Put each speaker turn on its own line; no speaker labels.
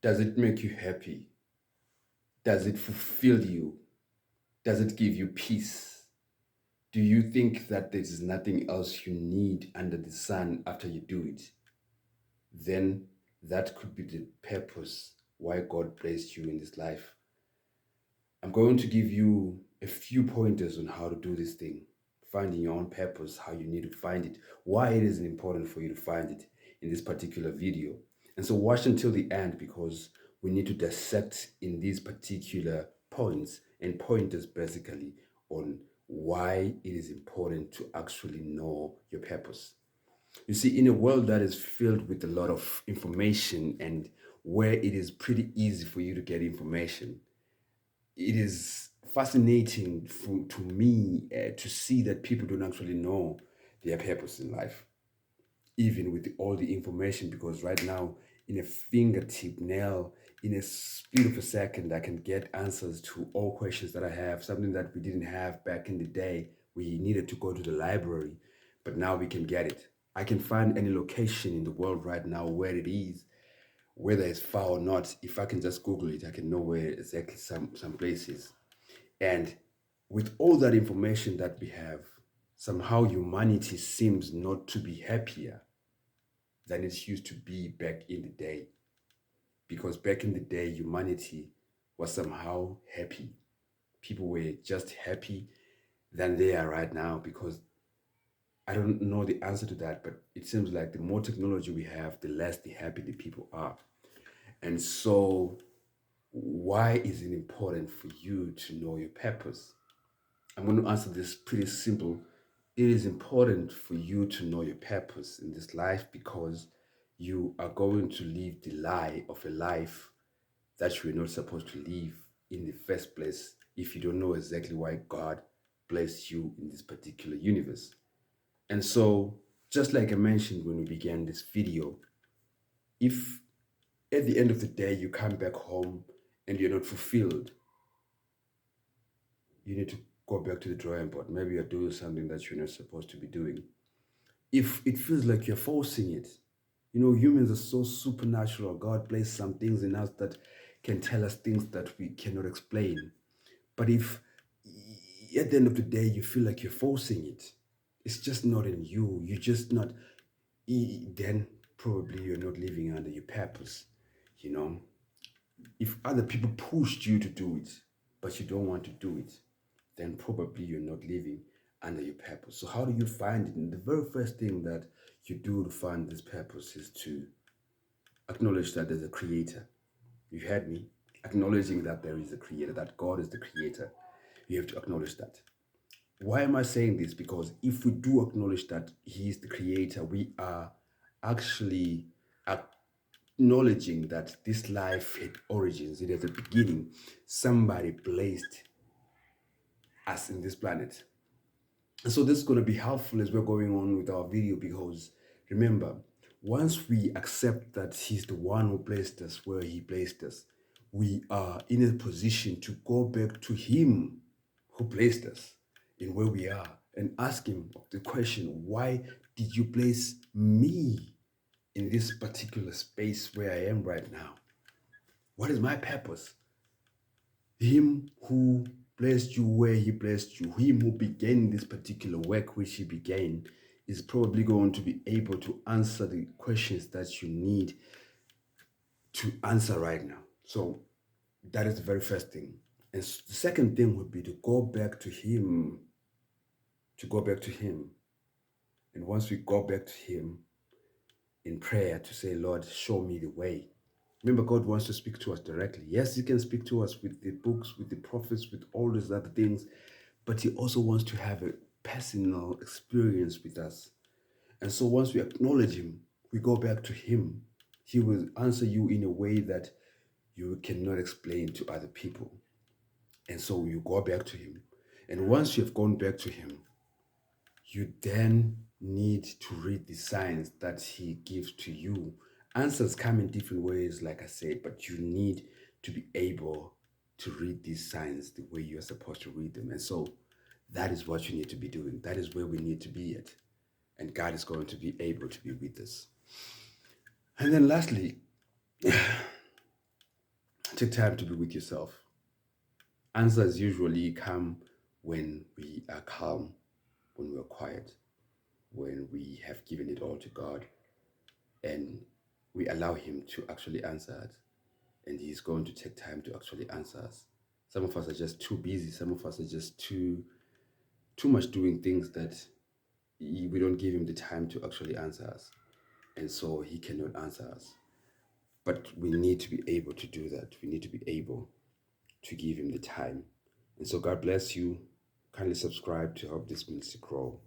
Does it make you happy? Does it fulfill you? Does it give you peace? Do you think that there is nothing else you need under the sun after you do it? Then that could be the purpose why God placed you in this life. I'm going to give you a few pointers on how to do this thing, finding your own purpose, how you need to find it, why it is important for you to find it in this particular video. And so watch until the end because we need to dissect in these particular points and pointers basically on why it is important to actually know your purpose. You see, in a world that is filled with a lot of information and where it is pretty easy for you to get information, it is fascinating to me to see that people don't actually know their purpose in life, even with all the information, because right now, in a fingertip nail, in a split of a second, I can get answers to all questions that I have, something that we didn't have back in the day. We needed to go to the library, but now we can get it. I can find any location in the world right now where it is, whether it's far or not. If I can just Google it, I can know where exactly some places. And with all that information that we have, somehow humanity seems not to be happier than it used to be back in the day. Because back in the day, humanity was somehow happy. People were just happy than they are right now because I don't know the answer to that, but it seems like the more technology we have, the less the happy the people are. And so, why is it important for you to know your purpose? I'm going to answer this pretty simple. It is important for you to know your purpose in this life because you are going to live the lie of a life that you were not supposed to live in the first place if you don't know exactly why God placed you in this particular universe. And so, just like I mentioned when we began this video, if at the end of the day you come back home and you're not fulfilled, you need to go back to the drawing board. Maybe you're doing something that you're not supposed to be doing. If it feels like you're forcing it, humans are so supernatural. God placed some things in us that can tell us things that we cannot explain. But if at the end of the day you feel like you're forcing it, it's just not in you. You're just not, then probably you're not living under your purpose. You know, if other people pushed you to do it, but you don't want to do it, then probably you're not living under your purpose. So how do you find it? And the very first thing that you do to find this purpose is to acknowledge that there's a creator. You heard me? Acknowledging that there is a creator, that God is the creator. You have to acknowledge that. Why am I saying this? Because if we do acknowledge that He is the creator, we are actually acknowledging that this life had origins, it has a beginning. Somebody placed us in this planet. And so this is going to be helpful as we're going on with our video because remember, once we accept that He's the one who placed us where He placed us, we are in a position to go back to Him who placed us in where we are and ask Him the question, why did you place me in this particular space where I am right now? What is my purpose? Him who placed you where He placed you, Him who began this particular work which He began, is probably going to be able to answer the questions that you need to answer right now. So that is the very first thing. And the second thing would be to go back to Him, to go back to Him. And once we go back to Him in prayer to say, Lord, show me the way. Remember, God wants to speak to us directly. Yes, He can speak to us with the books, with the prophets, with all these other things, but He also wants to have a personal experience with us. And so once we acknowledge Him, we go back to Him. He will answer you in a way that you cannot explain to other people. And so you go back to Him. And once you have gone back to Him, you then need to read the signs that He gives to you. Answers come in different ways, like I said, but you need to be able to read these signs the way you're supposed to read them. And so that is what you need to be doing. That is where we need to be at. And God is going to be able to be with us. And then lastly, Take time to be with yourself. Answers usually come when we are calm, when we're quiet, when we have given it all to God, and we allow Him to actually answer us. And He's going to take time to actually answer us. Some of us are just too busy. Some of us are just too much doing things that we don't give Him the time to actually answer us, and so He cannot answer us. But we need to be able to do that. We need to be able to give Him the time. And so God bless you. Kindly subscribe to help this ministry grow.